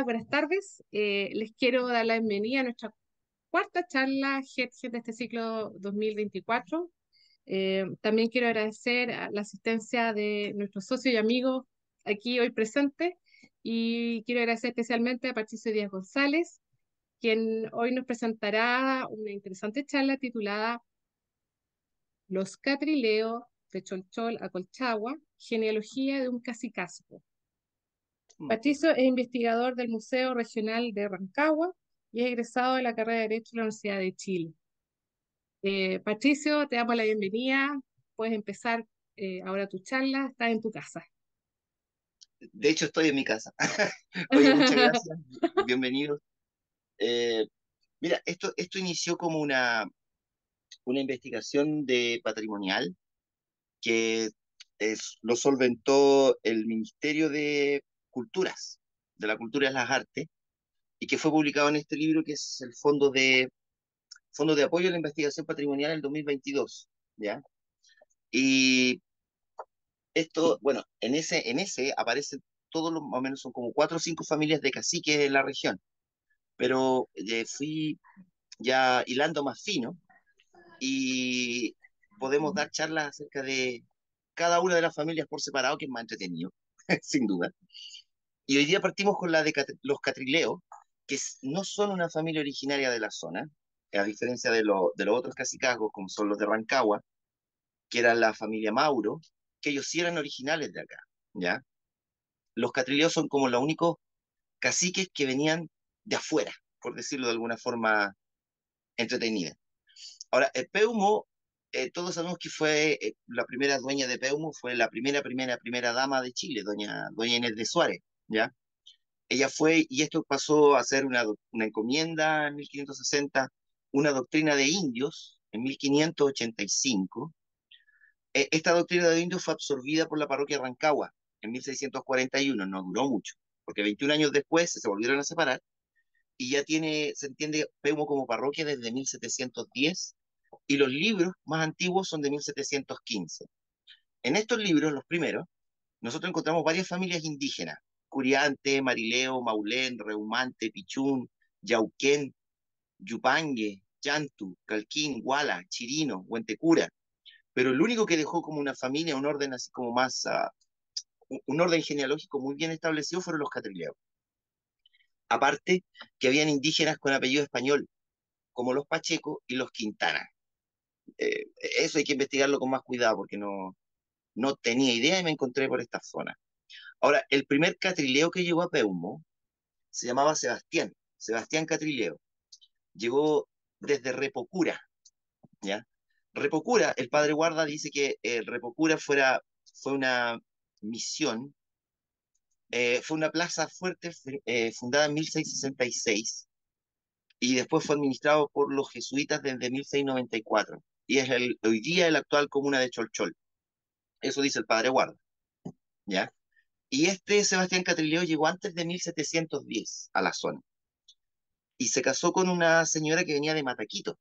Hola, buenas tardes. Les quiero dar la bienvenida a nuestra cuarta charla GET de este ciclo 2024. También quiero agradecer a la asistencia de nuestros socios y amigos aquí hoy presentes y quiero agradecer especialmente a Patricio Díaz González, quien hoy nos presentará una interesante charla titulada Los Catrileos de Cholchol a Colchagua, genealogía de un cacicazgo. Mm. Patricio es investigador del Museo Regional de Rancagua y es egresado de la carrera de Derecho de la Universidad de Chile. Patricio, te damos la bienvenida. Puedes empezar ahora tu charla. Estás en tu casa. De hecho, estoy en mi casa. Oye, muchas gracias. Bienvenido. Eh, Mira, esto inició como una investigación de patrimonial que lo solventó el Ministerio de Culturas, de la Cultura y las Artes, y que fue publicado en este libro que es el Fondo de Apoyo a la Investigación Patrimonial del 2022, ¿ya? Y esto, bueno, en ese aparecen todos los, más o menos son como cuatro o cinco familias de caciques en la región, pero fui ya hilando más fino y podemos dar charlas acerca de cada una de las familias por separado, que es más entretenido, sin duda. Y hoy día partimos con la de los Catrileos, que no son una familia originaria de la zona, a diferencia de los otros cacicazgos, como son los de Rancagua, que eran la familia Mauro, que ellos sí eran originales de acá, ¿ya? Los Catrileos son como los únicos caciques que venían de afuera, por decirlo de alguna forma entretenida. Ahora, Peumo, todos sabemos que fue la primera dueña de Peumo, fue la primera dama de Chile, doña Inés de Suárez, ¿ya? Ella fue, y esto pasó a ser una encomienda en 1560, una doctrina de indios en 1585. Esta doctrina de indios fue absorbida por la parroquia de Rancagua en 1641, no duró mucho, porque 21 años después se volvieron a separar y ya se entiende Peumo como parroquia desde 1710 y los libros más antiguos son de 1715. En estos libros, los primeros, nosotros encontramos varias familias indígenas: Curiante, Marileo, Maulén, Reumante, Pichún, Yauquén, Yupangue, Yantu, Calquín, Guala, Chirino, Huentecura. Pero el único que dejó como una familia, un orden así como más, un orden genealógico muy bien establecido fueron los catrileos. Aparte que habían indígenas con apellido español, como los Pacheco y los Quintana. Eh, Eso hay que investigarlo con más cuidado porque no tenía idea y me encontré por esta zona. Ahora, el primer catrileo que llegó a Peumo se llamaba Sebastián, Sebastián Catrileo. Llegó desde Repocura, ¿ya? Repocura, el padre Guarda dice que Repocura fue una misión, fue una plaza fuerte fundada en 1666 y después fue administrado por los jesuitas desde 1694 y es hoy día el actual comuna de Cholchol. Eso dice el padre Guarda, ¿ya? Y este Sebastián Catrileo llegó antes de 1710 a la zona y se casó con una señora que venía de Mataquito,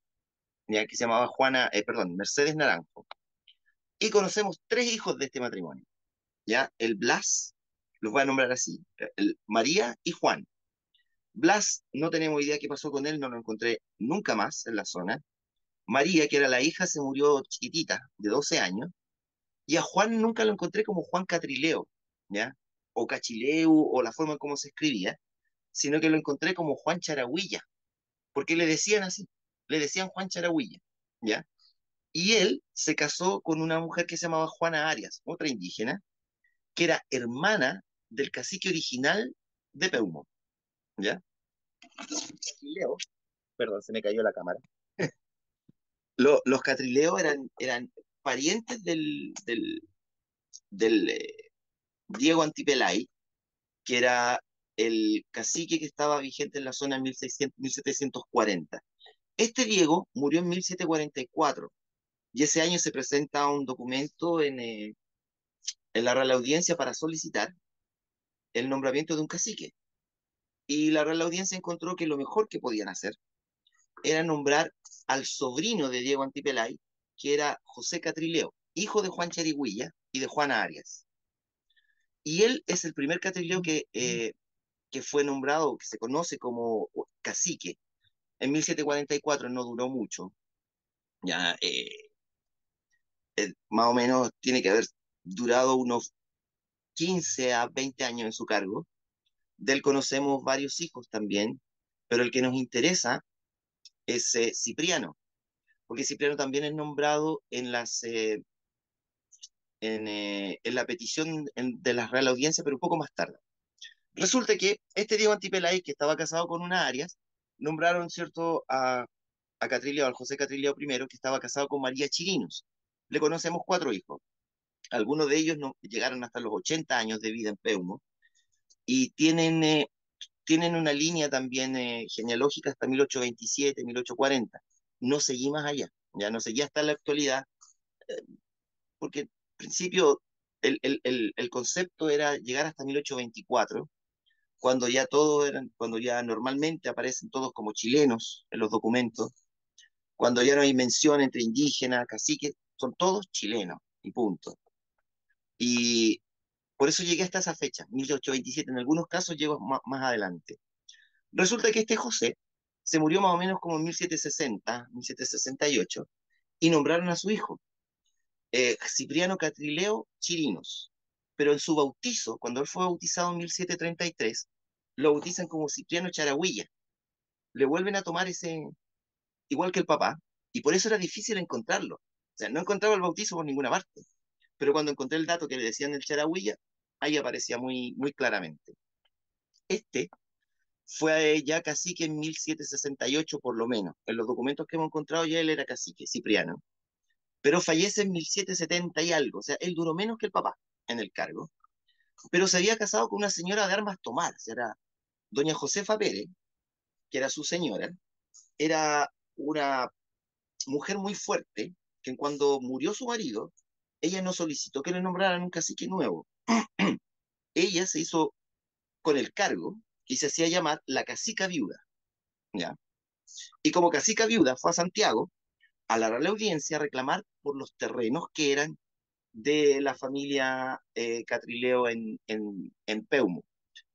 ¿ya? Que se llamaba Mercedes Naranjo. Y conocemos tres hijos de este matrimonio, ¿ya? El Blas, los voy a nombrar así, María y Juan. Blas, no tenemos idea qué pasó con él, no lo encontré nunca más en la zona. María, que era la hija, se murió chiquitita, de 12 años. Y a Juan nunca lo encontré como Juan Catrileo, ¿ya? O Cachileu, o la forma en cómo se escribía, sino que lo encontré como Juan Charagüilla, porque le decían así, le decían Juan Charagüilla, ¿ya? Y él se casó con una mujer que se llamaba Juana Arias, otra indígena, que era hermana del cacique original de Peumo, ¿ya? Los catrileos, perdón, se me cayó la cámara. Los catrileos eran parientes del Diego Antipelay, que era el cacique que estaba vigente en la zona en 1600, 1740. Este Diego murió en 1744 y ese año se presenta un documento en la Real Audiencia para solicitar el nombramiento de un cacique. Y la Real Audiencia encontró que lo mejor que podían hacer era nombrar al sobrino de Diego Antipelay, que era José Catrileo, hijo de Juan Charigüilla y de Juana Arias. Y él es el primer Catrileo que que fue nombrado, que se conoce como cacique, en 1744 no duró mucho, ya más o menos tiene que haber durado unos 15 a 20 años en su cargo. De él conocemos varios hijos también, pero el que nos interesa es Cipriano, porque Cipriano también es nombrado en la petición de la Real Audiencia, pero un poco más tarde. Resulta que este Diego Antipelay, que estaba casado con una Arias, nombraron, ¿cierto?, a Catrileo, al José Catrileo I, que estaba casado con María Chirinos. Le conocemos 4 hijos. Algunos de ellos no, llegaron hasta los 80 años de vida en Peumo y tienen una línea también genealógica hasta 1827, 1840. No seguí más allá, ya no seguí hasta la actualidad, porque en principio el concepto era llegar hasta 1824, cuando ya normalmente aparecen todos como chilenos en los documentos, cuando ya no hay mención entre indígenas, caciques, son todos chilenos, y punto. Y por eso llegué hasta esa fecha, 1827. En algunos casos llego más adelante. Resulta que este José se murió más o menos como en 1760, 1768, y nombraron a su hijo, Cipriano Catrileo Chirinos. Pero en su bautizo, cuando él fue bautizado en 1733, lo bautizan como Cipriano Charagüilla. Le vuelven a tomar ese, igual que el papá, y por eso era difícil encontrarlo. O sea, no encontraba el bautizo por ninguna parte, pero cuando encontré el dato que le decían el Charagüilla, ahí aparecía muy, muy claramente. Este fue ya cacique en 1768 por lo menos. En los documentos que hemos encontrado ya él era cacique, Cipriano, pero fallece en 1770 y algo, o sea, él duró menos que el papá en el cargo, pero se había casado con una señora de armas tomar, era doña Josefa Pérez, que era su señora, era una mujer muy fuerte, que cuando murió su marido, ella no solicitó que le nombraran un cacique nuevo. Ella se hizo con el cargo y se hacía llamar la cacica viuda, ¿ya? Y como cacica viuda fue a Santiago a la Real Audiencia a reclamar por los terrenos que eran de la familia Catrileo en Peumo.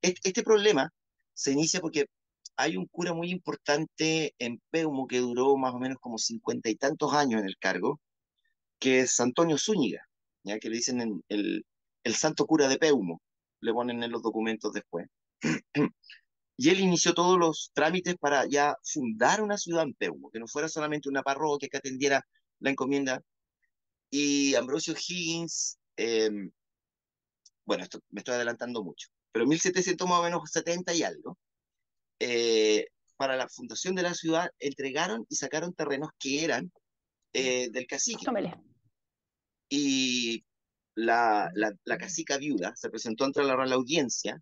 Este problema se inicia porque hay un cura muy importante en Peumo que duró más o menos como 50 y tantos años en el cargo, que es Antonio Zúñiga, ya que le dicen el santo cura de Peumo, le ponen en los documentos después. Y él inició todos los trámites para ya fundar una ciudad en Peumo, que no fuera solamente una parroquia que atendiera la encomienda. Y Ambrosio Higgins, bueno, esto me estoy adelantando mucho, pero en 1700 más o menos 70 y algo, eh, para la fundación de la ciudad entregaron y sacaron terrenos que eran del cacique. Tómele. Y la cacica viuda se presentó ante la Real Audiencia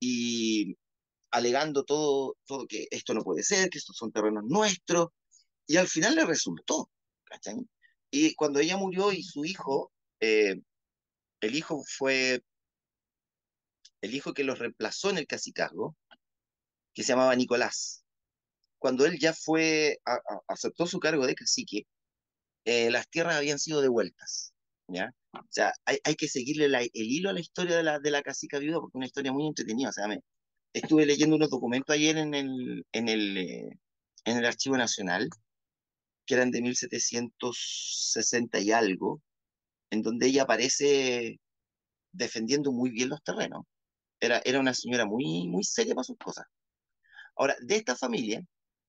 y alegando todo que esto no puede ser, que estos son terrenos nuestros, y al final le resultó, ¿cachai? Y cuando ella murió y su hijo, el hijo fue el hijo que los reemplazó en el cacicazgo, que se llamaba Nicolás. Cuando él ya aceptó su cargo de cacique, las tierras habían sido devueltas, ¿ya? O sea, hay que seguirle el hilo a la historia de la cacica viuda porque es una historia muy entretenida. O sea, estuve leyendo unos documentos ayer en el Archivo Nacional, que eran de 1760 y algo, en donde ella aparece defendiendo muy bien los terrenos. Era una señora muy, muy seria para sus cosas. Ahora, de esta familia,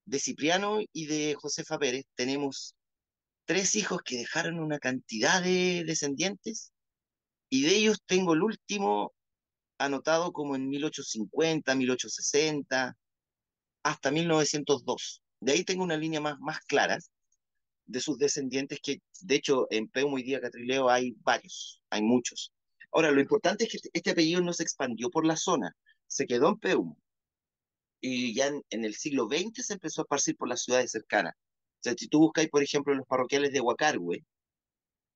de Cipriano y de Josefa Pérez, tenemos 3 hijos que dejaron una cantidad de descendientes, y de ellos tengo el último anotado como en 1850, 1860, hasta 1902. De ahí tengo una línea más clara de sus descendientes que, de hecho, en Peumo y Día Catrileo hay varios, hay muchos. Ahora, lo importante es que este apellido no se expandió por la zona, se quedó en Peumo, y ya en el siglo XX se empezó a esparcir por las ciudades cercanas. O sea, si tú buscas, por ejemplo, en los parroquiales de Huacarhue,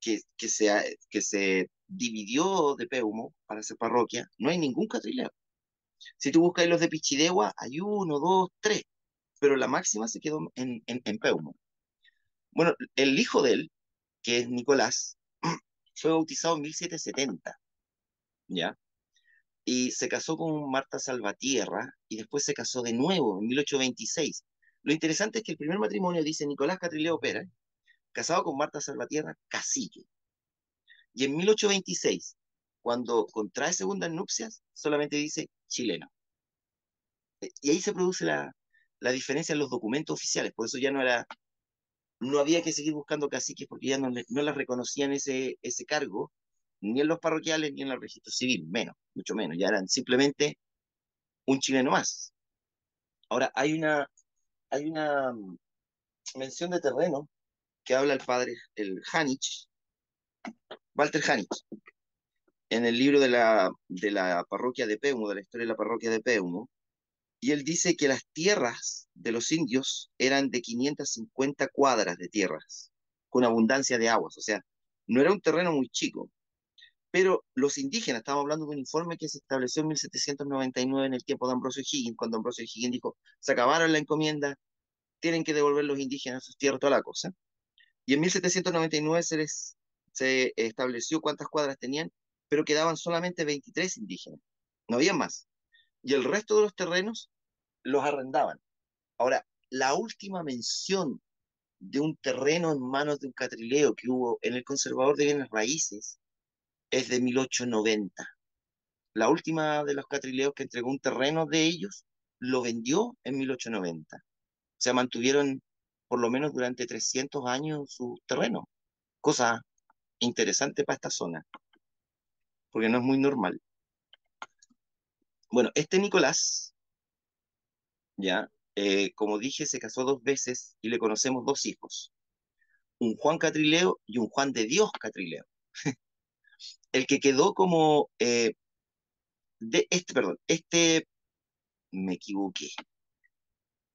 que se dividió de Peumo para hacer parroquia, no hay ningún catrileo. Si tú buscas los de Pichidegua, hay uno, dos, tres, pero la máxima se quedó en Peumo. Bueno, el hijo de él, que es Nicolás, fue bautizado en 1770, ¿ya? y se casó con Marta Salvatierra y después se casó de nuevo en 1826. Lo interesante es que el primer matrimonio dice Nicolás Catrileo Pérez, casado con Marta Salvatierra, cacique. Y en 1826, cuando contrae segundas nupcias, solamente dice chileno. Y ahí se produce la diferencia en los documentos oficiales, por eso ya no había que seguir buscando caciques porque ya no las reconocían ese cargo, ni en los parroquiales ni en el registro civil, menos, mucho menos, ya eran simplemente un chileno más. Ahora, hay una mención de terreno que habla el padre, el Janich, Walter Janich, en el libro de la parroquia de Peumo, de la historia de la parroquia de Peumo, y él dice que las tierras de los indios eran de 550 cuadras de tierras, con abundancia de aguas, o sea, no era un terreno muy chico, pero los indígenas, estamos hablando de un informe que se estableció en 1799 en el tiempo de Ambrosio Higgins, cuando Ambrosio Higgins dijo, se acabaron la encomienda, tienen que devolver los indígenas a sus tierras, toda la cosa. Y en 1799 se estableció cuántas cuadras tenían, pero quedaban solamente 23 indígenas, no había más. Y el resto de los terrenos los arrendaban. Ahora, la última mención de un terreno en manos de un catrileo que hubo en el Conservador de Bienes Raíces es de 1890. La última de los catrileos que entregó un terreno de ellos lo vendió en 1890. O sea, mantuvieron por lo menos durante 300 años su terreno, cosa interesante para esta zona, porque no es muy normal. Bueno, este Nicolás, ya, como dije, se casó 2 veces y le conocemos 2 hijos, un Juan Catrileo y un Juan de Dios Catrileo. El que quedó como, perdón, me equivoqué,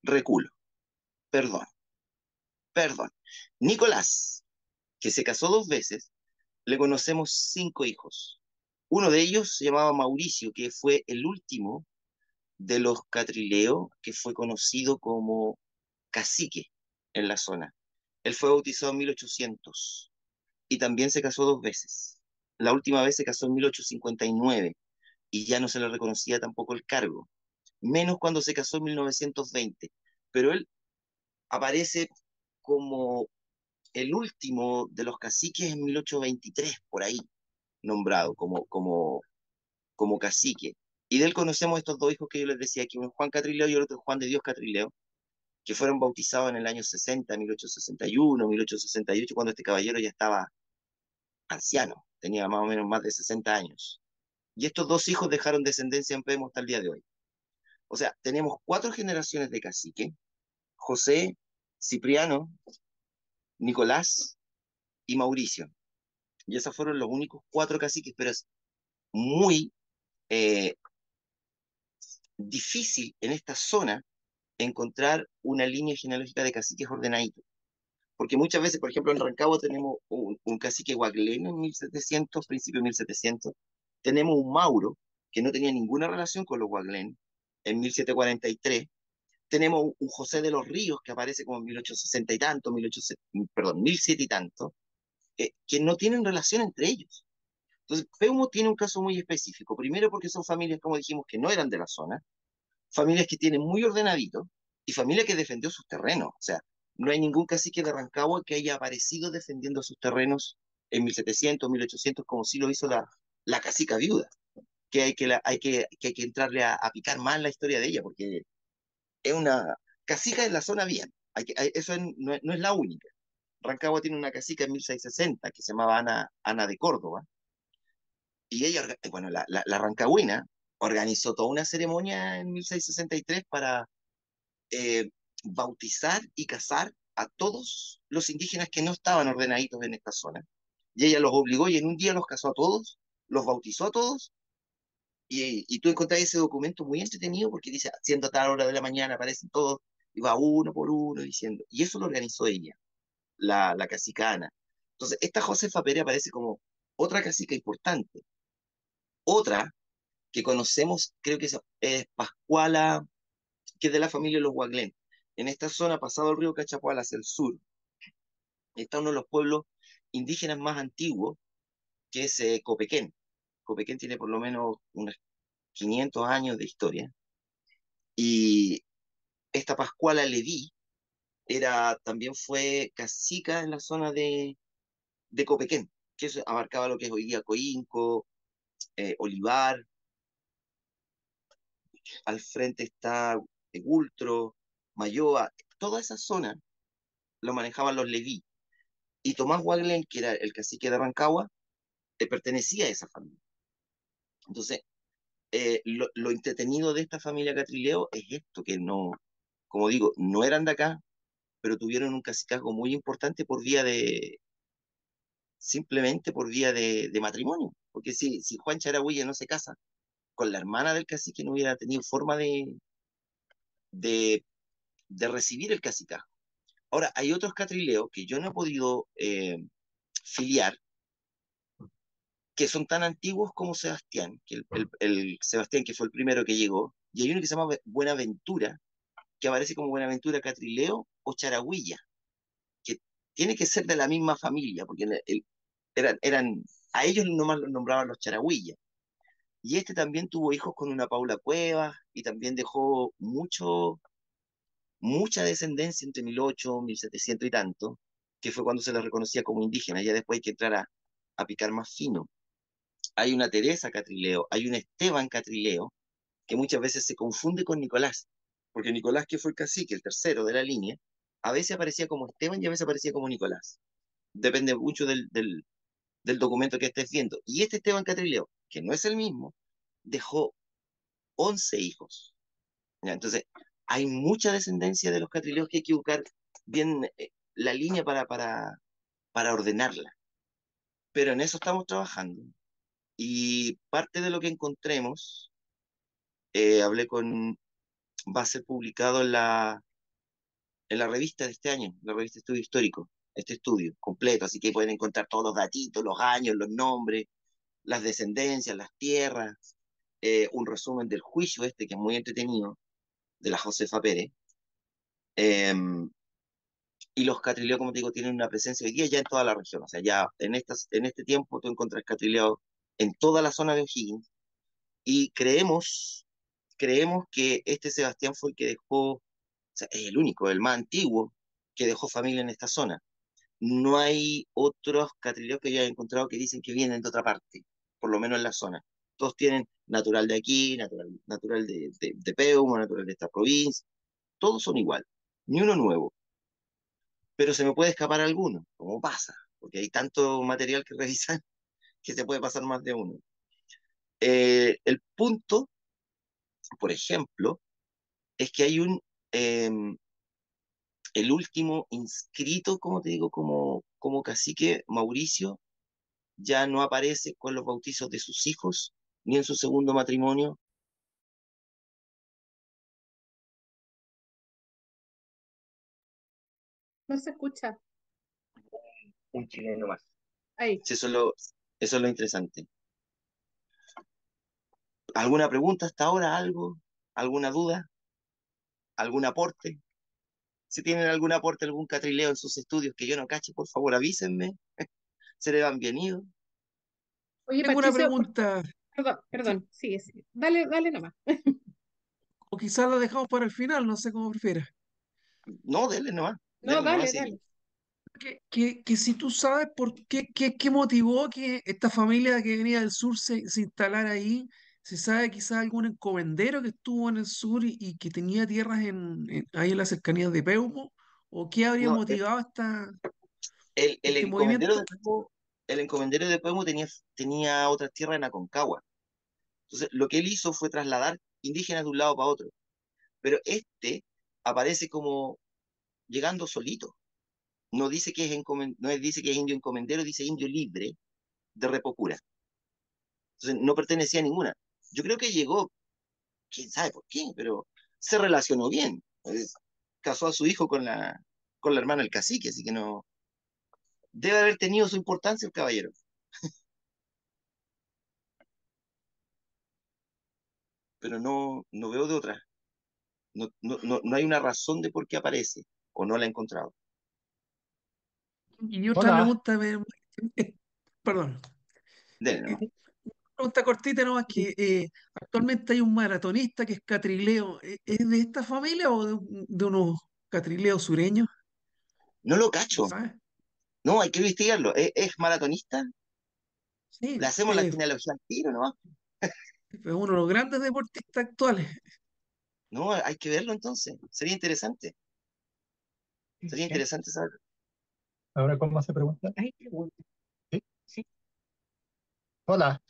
reculo, perdón, perdón. Nicolás, que se casó 2 veces, le conocemos 5 hijos. Uno de ellos se llamaba Mauricio, que fue el último de los Catrileo, que fue conocido como cacique en la zona. Él fue bautizado en 1800 y también se casó 2 veces. La última vez se casó en 1859 y ya no se le reconocía tampoco el cargo, menos cuando se casó en 1920. Pero él aparece como el último de los caciques en 1823, por ahí, nombrado como cacique. Y de él conocemos estos 2 hijos que yo les decía, que uno es Juan Catrileo y el otro es Juan de Dios Catrileo, que fueron bautizados en el año 60, 1861, 1868, cuando este caballero ya estaba anciano, tenía más o menos más de 60 años. Y estos 2 hijos dejaron descendencia en Pemo hasta el día de hoy. O sea, tenemos 4 generaciones de cacique: José, Cipriano, Nicolás y Mauricio. Y esos fueron los únicos 4 caciques, pero es muy eh, difícil en esta zona encontrar una línea genealógica de caciques ordenaditos. Porque muchas veces, por ejemplo, en Rancagua tenemos un cacique guagleno en 1700, principio de 1700. Tenemos un Mauro, que no tenía ninguna relación con los guaglenos, en 1743. Tenemos un José de los Ríos, que aparece como en 1860 y tanto, 1800, perdón, 1700 y tanto, que no tienen relación entre ellos. Entonces, Peumo tiene un caso muy específico. Primero porque son familias, como dijimos, que no eran de la zona, familias que tienen muy ordenadito y familia que defendió sus terrenos. O sea, no hay ningún cacique de Rancagua que haya aparecido defendiendo sus terrenos en 1700, 1800, como sí lo hizo la cacica viuda, que hay que entrarle a picar más la historia de ella, porque es una cacica en la zona bien. Eso no es la única. Rancagua tiene una cacica en 1660 que se llamaba Ana de Córdoba, y ella, bueno, la rancagüina, organizó toda una ceremonia en 1663 para eh, bautizar y casar a todos los indígenas que no estaban ordenaditos en esta zona. Y ella los obligó y en un día los casó a todos, los bautizó a todos, y tú encontrás ese documento muy entretenido porque dice, siendo a tal hora de la mañana aparecen todos, y va uno por uno diciendo, y eso lo organizó ella, la cacicana. Entonces, esta Josefa Pérez aparece como otra cacica importante. Otra que conocemos, creo que es Pascuala, que es de la familia de los Guaglén. En esta zona, pasado el río Cachapoal hacia el sur, está uno de los pueblos indígenas más antiguos, que es Copequén. Copequén tiene por lo menos unas 500 años de historia. Y esta Pascuala Leví también fue cacica en la zona de Copequén, que eso abarcaba lo que es hoy día Coínco, Olivar, al frente está Gultro, Mayoa, toda esa zona lo manejaban los Leví. Y Tomás Waglen, que era el cacique de Rancagua, pertenecía a esa familia. Entonces, lo entretenido de esta familia Catrileo es esto, que no, como digo, no eran de acá, pero tuvieron un cacicazgo muy importante simplemente por vía de matrimonio. Porque si Juan Charagüilla no se casa con la hermana del cacique, no hubiera tenido forma de, de recibir el cacicazgo. Ahora, hay otros catrileos que yo no he podido filiar, que son tan antiguos como Sebastián, que el Sebastián que fue el primero que llegó, y hay uno que se llama Buenaventura, que aparece como Buenaventura Catrileo o Charagüilla, que tiene que ser de la misma familia, porque a ellos nomás los nombraban los Charagüillas. Y este también tuvo hijos con una Paula Cuevas y también dejó mucha descendencia entre 1800, 1700 y tanto, que fue cuando se les reconocía como indígenas. Ya después hay que entrar a picar más fino. Hay una Teresa Catrileo, hay un Esteban Catrileo, que muchas veces se confunde con Nicolás, porque Nicolás, que fue el cacique, el tercero de la línea, a veces aparecía como Esteban y a veces aparecía como Nicolás. Depende mucho del documento que estés viendo. Y este Esteban Catrileo, que no es el mismo, dejó 11 hijos. ¿Ya? Entonces, hay mucha descendencia de los Catrileos que hay que buscar bien la línea para ordenarla. Pero en eso estamos trabajando. Y parte de lo que encontremos, hablé con, va a ser publicado en la revista de este año, la revista Estudio Histórico, este estudio completo, así que pueden encontrar todos los datitos, los años, los nombres, las descendencias, las tierras, un resumen del juicio este que es muy entretenido, de la Josefa Pérez. Eh, y los catrileos, como te digo, tienen una presencia hoy día ya en toda la región, o sea, ya en este tiempo tú encuentras catrileos en toda la zona de O'Higgins y creemos que este Sebastián fue el que dejó, o sea, es el único, el más antiguo que dejó familia en esta zona. No hay otros catrileos que yo haya encontrado que dicen que vienen de otra parte, por lo menos en la zona. Todos tienen natural de aquí, natural de Peumo, natural de esta provincia, todos son igual, ni uno nuevo. Pero se me puede escapar alguno, como pasa, porque hay tanto material que revisar que se puede pasar más de uno. El punto, por ejemplo, es que hay eh, el último inscrito, como te digo, como cacique, Mauricio, ya no aparece con los bautizos de sus hijos, ni en su segundo matrimonio. No se escucha. Un chileno más. Ahí. Sí, eso es lo interesante. ¿Alguna pregunta hasta ahora? ¿Algo? ¿Alguna duda? ¿Algún aporte? Si tienen algún aporte, algún catrileo en sus estudios que yo no cache, por favor avísenme. Serán bienvenidos. Oye, Tengo una Patricio, pregunta, perdón, sí, perdón, sigue, sigue. Dale, dale nomás. o quizás la dejamos para el final, no sé cómo prefieras. No, No, denle nomás, dale, sí. dale. Que si tú sabes por qué motivó que esta familia que venía del sur se instalara ahí, si sabe quizás algún encomendero que estuvo en el sur y que tenía tierras ahí en las cercanías de Peumo, o qué habría No, motivado el este encomendero movimiento. de Pueblo, el encomendero de Pueblo tenía otras tierras en Aconcagua. Entonces, lo que él hizo fue trasladar indígenas de un lado para otro. Pero este aparece como llegando solito. No dice que no dice que es indio encomendero, dice indio libre de Repocura. Entonces, no pertenecía a ninguna. Yo creo que llegó, quién sabe por qué, pero se relacionó bien. Casó a su hijo con la hermana del cacique, así que no. Debe haber tenido su importancia el caballero, pero no veo de otra. No hay una razón de por qué aparece, o no la he encontrado. Y otra Hola, pregunta, perdón, Denle nomás. pregunta cortita nomás que actualmente hay un maratonista que es Catrileo. ¿Es de esta familia o de unos Catrileos sureños? No lo ¿No cacho. sabes? No, hay que investigarlo. Es maratonista? Le Sí, hacemos la genealogía al tiro, ¿no? es uno de los grandes deportistas actuales. No, hay que verlo entonces. Sería interesante. Sería ¿Sí? interesante saber. Ahora, ¿cómo se pregunta? Ay, pregunta. ¿Sí? Sí. Hola.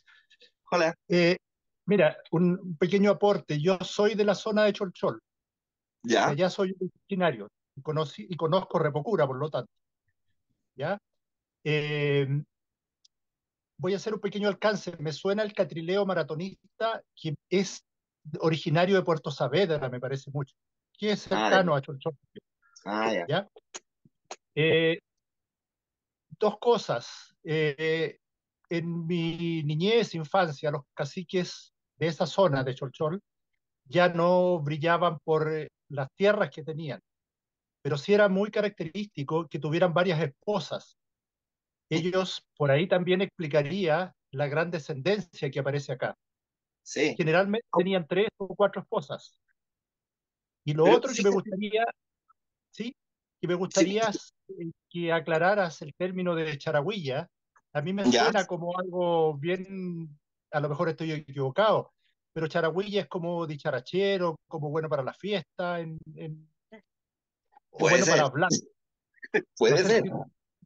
Hola. Eh, Mira, un pequeño aporte. Yo soy de la zona de Cholchol. De ¿Ya? allá soy originario. Y conozco Repocura, por lo tanto. ¿Ya? Eh, Voy a hacer un pequeño alcance. Me suena el catrileo maratonista, que es originario de Puerto Saavedra, me parece mucho, que es Ah, cercano a Cholchol. ya. ¿Ya? Eh, Dos cosas. En mi niñez, infancia, los caciques de esa zona de Cholchol ya no brillaban por las tierras que tenían, pero sí era muy característico que tuvieran varias esposas. Ellos, por ahí también explicaría la gran descendencia que aparece acá. Sí. Generalmente tenían tres o cuatro esposas. Y lo Pero otro que me fíjate, gustaría, sí, que me sí, gustaría que aclararas el término de charagüilla. A mí me ya, suena como algo bien, a lo mejor estoy equivocado, pero charagüilla es como dicharachero, como bueno para la fiesta, o puede bueno para ser, hablar. No puede sé ser.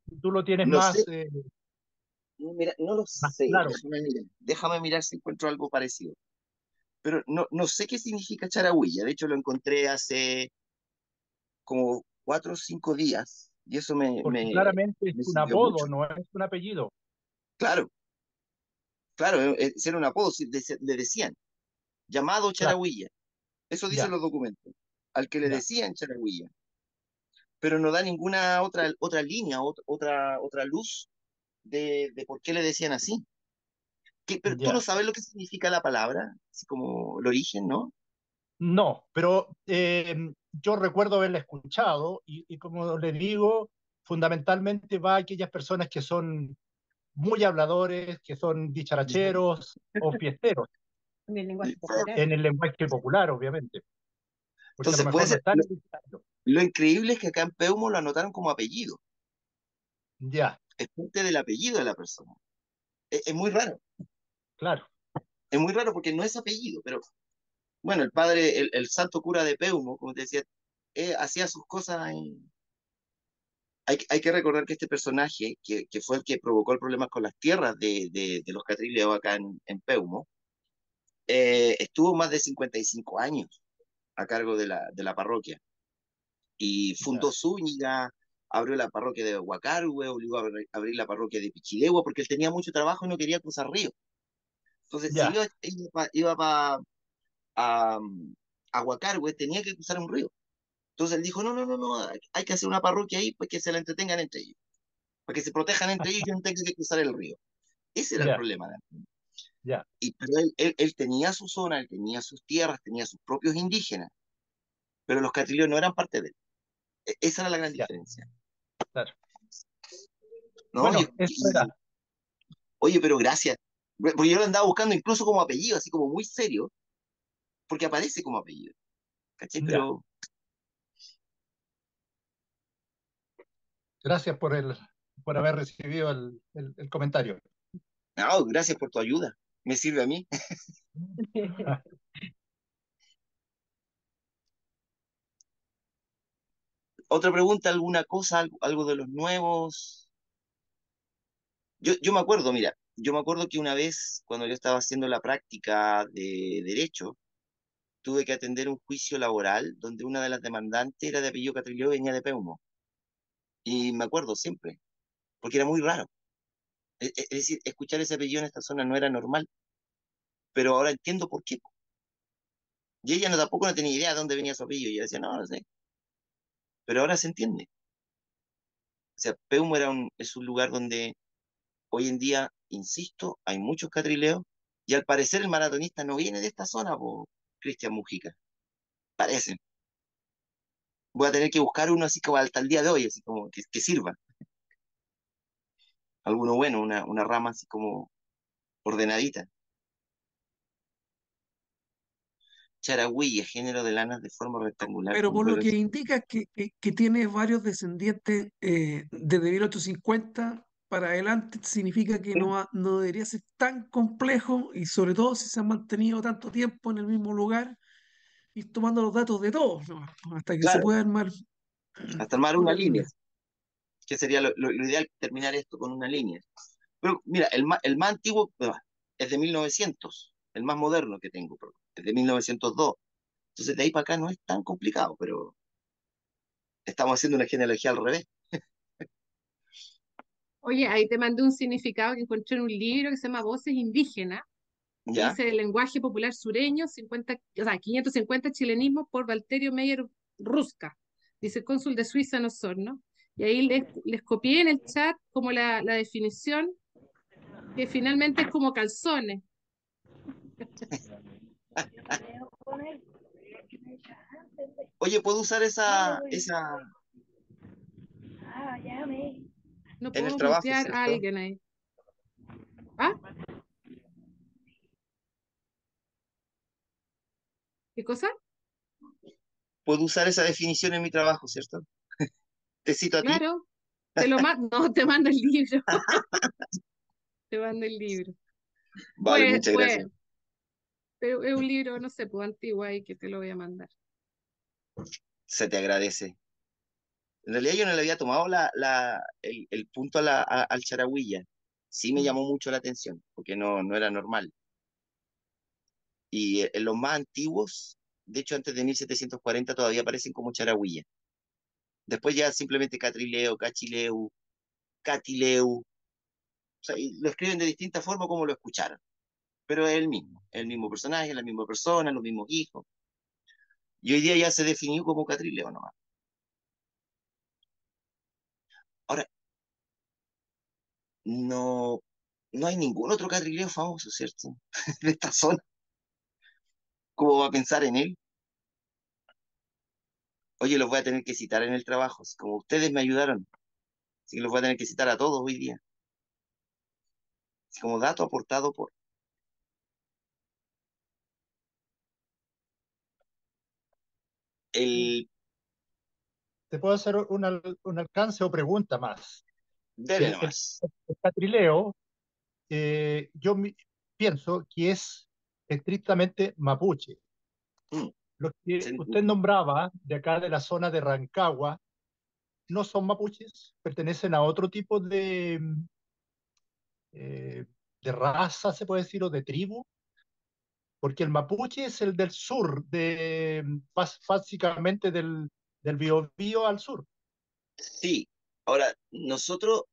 si tú lo tienes No sé, no, mira, no lo más sé. claro. Déjame mirar si encuentro algo parecido. Pero no sé qué significa charagüilla. De hecho, lo encontré hace como 4 o 5 días y eso Porque claramente es me un sirvió apodo, mucho. no es un apellido. Claro, claro, ese era un apodo, sí, le decían, llamado Claro, charagüilla. Eso dicen ya, los documentos. Al que le ya, decían charagüilla. Pero no da ninguna otra línea, otra luz de por qué le decían así. Pero tú no ya. sabes lo que significa la palabra, así como el origen, ¿no? No, pero yo recuerdo haberla escuchado y como le digo, fundamentalmente va a aquellas personas que son muy habladores, que son Ujú. dicharacheros o fiesteros, En el Sí, lenguaje popular. en el lenguaje popular, obviamente, porque a lo entonces, puede mejor no ser, están en el diccionario. lo increíble es que acá en Peumo lo anotaron como apellido, Ya, es parte del apellido de la persona. Es muy raro, claro, es muy raro porque no es apellido, pero bueno, el padre, el santo cura de Peumo, como te decía, hacía sus cosas. Hay que recordar que este personaje, que fue el que provocó el problema con las tierras de los catrileos acá en Peumo, estuvo más de 55 años a cargo de la parroquia y ya, fundó Zúñiga, abrió la parroquia de Huacarhue, obligó a abrir la parroquia de Pichilegua porque él tenía mucho trabajo y no quería cruzar río. Entonces, si ya, iba a, a Huacarhue, tenía que cruzar un río. Entonces él dijo, no, no, no, no, hay que hacer una parroquia ahí pues que se la entretengan entre ellos, para que se protejan entre ellos y yo no tenga que cruzar el río. Ese era el ya, problema. ya, Pero él tenía su zona, él tenía sus tierras, tenía sus propios indígenas, pero los catrileos no eran parte de él. Esa era la gran ya, diferencia. claro. ¿No? Bueno, eso era. Oye, pero gracias. Porque yo lo andaba buscando incluso como apellido, así como muy serio, porque aparece como apellido. ¿Cachai? Ya, Pero, gracias por haber recibido el comentario. no, gracias por tu ayuda. Me sirve a mí. Otra pregunta, alguna cosa, algo de los nuevos. Yo me acuerdo, mira, yo me acuerdo que una vez, cuando yo estaba haciendo la práctica de Derecho, tuve que atender un juicio laboral donde una de las demandantes era de apellido Catrileo y venía de Peumo. Y me acuerdo siempre, porque era muy raro. Es decir, escuchar ese apellido en esta zona no era normal, pero ahora entiendo por qué. Y ella tampoco no tenía idea de dónde venía su apellido. Y ella decía, no, no sé. Pero ahora se entiende. O sea, Peumo es un lugar donde hoy en día, insisto, hay muchos catrileos. Y al parecer el maratonista no viene de esta zona, por Cristian Mujica. Parece. Voy a tener que buscar uno así como hasta el día de hoy, así como que sirva. Alguno bueno, una rama así como ordenadita. Charagüilla, género de lanas de forma rectangular Pero con por lo vuelo. que indica que tiene varios descendientes desde 1850 para adelante, significa que no debería ser tan complejo y sobre todo si se han mantenido tanto tiempo en el mismo lugar, ir tomando los datos de todos, ¿no? Hasta que se Claro, pueda armar hasta armar una una línea, línea. que sería lo ideal, terminar esto con una línea. Pero mira, el más antiguo es de 1900, el más moderno que tengo, perdón, es de 1902. Entonces de ahí para acá no es tan complicado, pero estamos haciendo una genealogía al revés. Oye, ahí te mandé un significado que encontré en un libro que se llama Voces Indígenas, que ¿Ya? dice el lenguaje popular sureño, 550 chilenismos por Valterio Meyer Rusca, dice cónsul de Suiza en Osorno. Y ahí les copié en el chat como la definición, que finalmente es como calzones. Oye, ¿puedo usar No en el puedo trabajo, mutear a cierto? alguien ahí. ¿Ah? ¿Qué cosa? ¿Puedo usar esa definición en mi trabajo, cierto? Te cito a ti. Claro, te lo mando, no, te mando el libro, te mando el libro. Vale, Pues, muchas pues, gracias. pero es un libro, no sé, pues antiguo ahí que te lo voy a mandar. Se te agradece. En realidad yo no le había tomado el punto al Charagüilla. Sí me Mm. llamó mucho la atención, porque no era normal. Y en los más antiguos, de hecho antes de 1740 todavía aparecen como Charagüilla. Después ya simplemente Catrileo, Cachileu, Catileu. O sea, y lo escriben de distinta forma como lo escucharon. Pero es el mismo personaje, la misma persona, los mismos hijos. Y hoy día ya se definió como Catrileo nomás. Ahora, no, no hay ningún otro Catrileo famoso, ¿cierto? De esta zona. ¿Cómo va a pensar en él? Oye, los voy a tener que citar en el trabajo, así como ustedes me ayudaron, así que los voy a tener que citar a todos hoy día, así como dato aportado por Sí. el... Te puedo hacer un alcance o pregunta más. Dele El nomás. el catrileo, pienso que es estrictamente mapuche. Mm, Los que se- usted nombraba de acá de la zona de Rancagua no son mapuches, pertenecen a otro tipo eh, de raza, se puede decir, o de tribu, porque el mapuche es el del sur, básicamente del Biobío al sur. sí, ahora, nosotros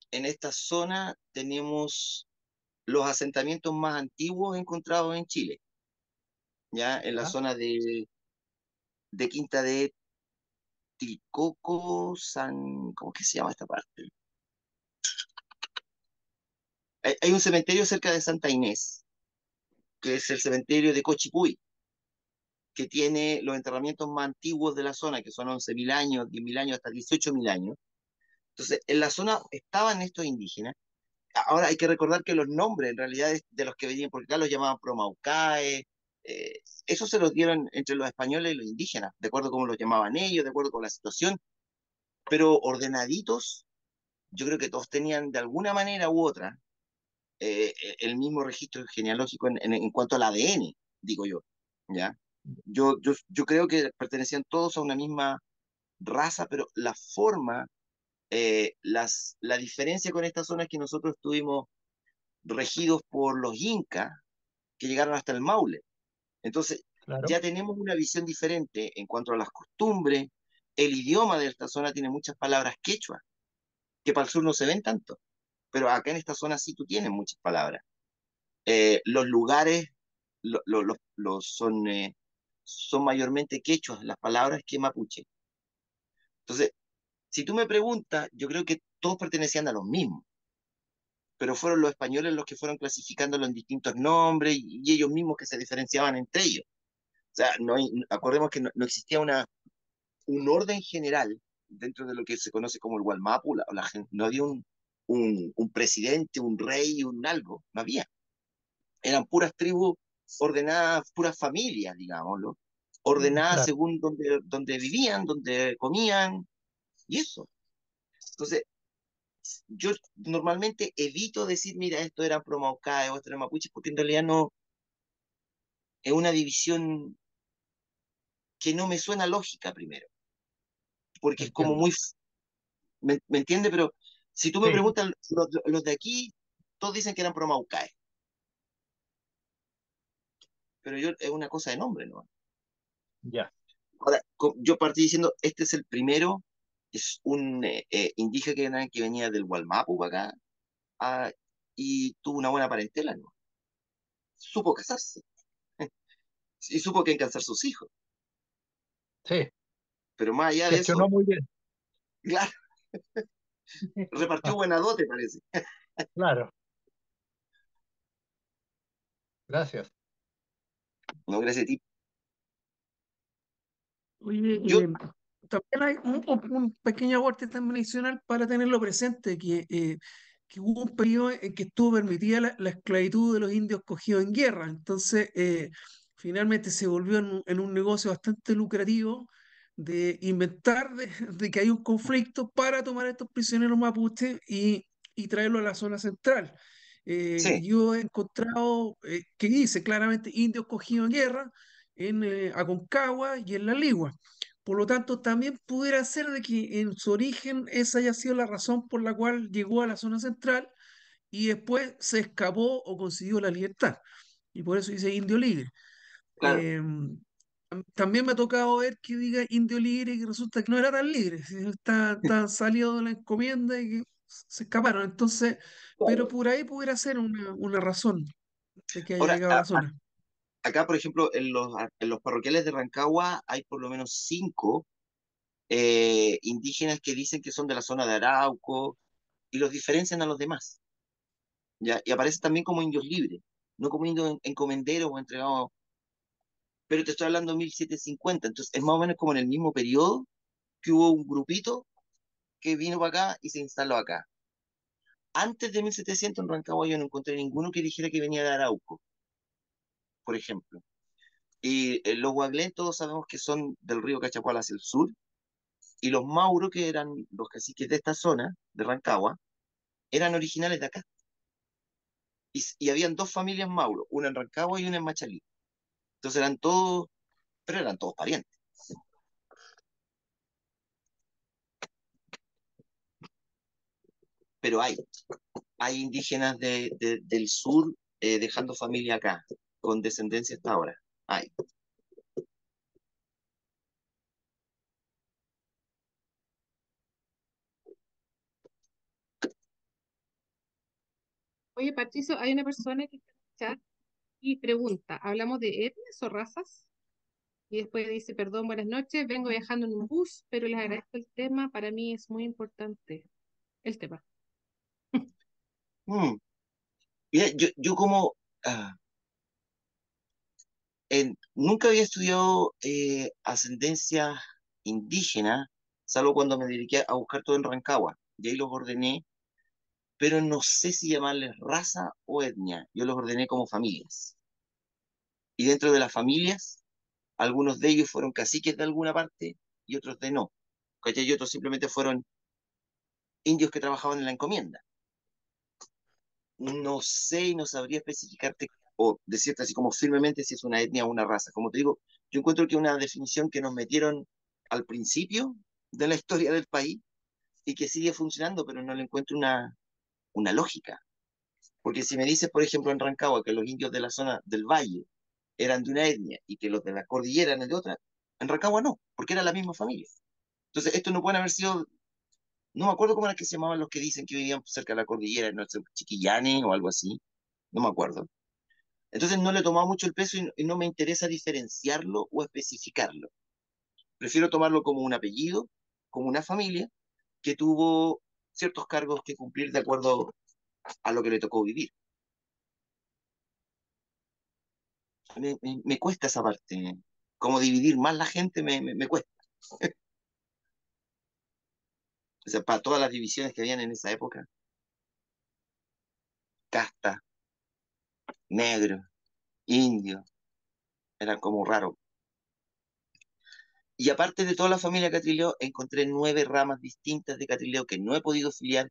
en esta zona tenemos los asentamientos más antiguos encontrados en Chile, ya en la ¿Ya? zona de Quinta de Tilcoco, ¿cómo que se llama esta parte? Hay un cementerio cerca de Santa Inés, que es el cementerio de Cochipuy, que tiene los enterramientos más antiguos de la zona, que son 11.000 años, 10.000 años, hasta 18.000 años. Entonces, en la zona estaban estos indígenas. Ahora hay que recordar que los nombres, en realidad, de los que venían por acá, los llamaban Promaucae. eh, eso se los dieron entre los españoles y los indígenas, de acuerdo a cómo los llamaban ellos, de acuerdo con la situación, pero ordenaditos, yo creo que todos tenían de alguna manera u otra el mismo registro genealógico en cuanto al ADN, digo yo, ¿ya? Yo creo que pertenecían todos a una misma raza, pero la forma, la diferencia con esta zona es que nosotros estuvimos regidos por los incas que llegaron hasta el Maule. Entonces, Claro. ya tenemos una visión diferente en cuanto a las costumbres. El idioma de esta zona tiene muchas palabras quechua, que para el sur no se ven tanto, pero acá en esta zona sí tú tienes muchas palabras. Los lugares son mayormente quechuas las palabras que mapuche. Entonces, si tú me preguntas, yo creo que todos pertenecían a los mismos, pero fueron los españoles los que fueron clasificándolo en distintos nombres y ellos mismos que se diferenciaban entre ellos. O sea, acordemos que no existía un orden general dentro de lo que se conoce como el Gualmapu, no había un presidente, un rey, un algo, no había. Eran puras tribus ordenadas puras familias, digámoslo, ordenadas Claro, según donde vivían, donde comían, y eso. Entonces, yo normalmente evito decir, mira, esto era Promaucae o esto era Mapuche, porque en realidad no, es una división que no me suena lógica primero, porque es como entiendo. muy, ¿me entiende? Pero si tú me Sí, preguntas, los de aquí, todos dicen que eran Promaucae, pero yo es una cosa de nombre, ¿no? ya. Ahora, yo partí diciendo, este es el primero, es un indígena que venía del Gualmapu para acá, ah, y tuvo una buena parentela, ¿no? Supo casarse, y supo que casar sus hijos, Sí, pero más allá de gestionó eso, muy bien. claro, repartió buena dote, parece. Claro, gracias. No, gracias a ti. Oye, Yo, también hay un pequeño aporte también adicional para tenerlo presente, que hubo un periodo en que estuvo permitida la esclavitud de los indios cogidos en guerra. Entonces, finalmente se volvió en un negocio bastante lucrativo de inventar de que hay un conflicto para tomar a estos prisioneros mapuches y traerlos a la zona central. sí, Yo he encontrado que dice claramente indios cogidos en guerra en Aconcagua y en La Ligua. Por lo tanto, también pudiera ser de que en su origen esa haya sido la razón por la cual llegó a la zona central y después se escapó o consiguió la libertad. Y por eso dice indio libre. claro. También me ha tocado ver que diga indio libre y que resulta que no era tan libre, está salido de la encomienda y que se escaparon. Entonces, pero Claro. por ahí pudiera ser una razón de que haya Ahora, llegado a la zona. acá, por ejemplo, en los parroquiales de Rancagua hay por lo menos 5 indígenas que dicen que son de la zona de Arauco y los diferencian a los demás, ¿ya? Y aparece también como indios libres, no como indios encomenderos o entregados, pero te estoy hablando de 1750, entonces es más o menos como en el mismo periodo que hubo un grupito que vino para acá y se instaló acá. Antes de 1700 en Rancagua yo no encontré ninguno que dijera que venía de Arauco, por ejemplo. Y los Waglén todos sabemos que son del río Cachapoal hacia el sur, y los Mauro, que eran los caciques de esta zona, de Rancagua, eran originales de acá. Y habían 2 familias Mauro, una en Rancagua y una en Machalí. Entonces eran todos, pero eran todos parientes. Pero hay indígenas del sur dejando familia acá, con descendencia hasta ahora. Hay. Oye, Patricio, hay una persona que está en el chat y pregunta, ¿hablamos de etnias o razas? Y después dice, perdón, buenas noches, vengo viajando en un bus, pero les agradezco el tema, para mí es muy importante el tema. Mm. Mira, yo como nunca había estudiado ascendencia indígena, salvo cuando me dediqué a buscar todo en Rancagua. Y ahí los ordené, pero no sé si llamarles raza o etnia. Yo los ordené como familias. Y dentro de las familias, algunos de ellos fueron caciques de alguna parte y otros de no. ¿Cachai? Y otros simplemente fueron indios que trabajaban en la encomienda. No sé y no sabría especificarte o decirte así como firmemente si es una etnia o una raza. Como te digo, yo encuentro que una definición que nos metieron al principio de la historia del país y que sigue funcionando, pero no le encuentro una lógica. Porque si me dices, por ejemplo, en Rancagua que los indios de la zona del valle eran de una etnia y que los de la cordillera eran de otra, en Rancagua no, porque era la misma familia. Entonces, esto no pueden haber sido, no me acuerdo cómo era que se llamaban los que dicen que vivían cerca de la cordillera, no sé, Chiquillanes o algo así, no me acuerdo. Entonces no le he tomado mucho el peso y no me interesa diferenciarlo o especificarlo. Prefiero tomarlo como un apellido, como una familia que tuvo ciertos cargos que cumplir de acuerdo a lo que le tocó vivir. Me cuesta esa parte. Como dividir más la gente me cuesta. O sea, para todas las divisiones que habían en esa época, casta, negro, indios, eran como raros. Y aparte de toda la familia Catrileo, encontré 9 ramas distintas de Catrileo que no he podido filiar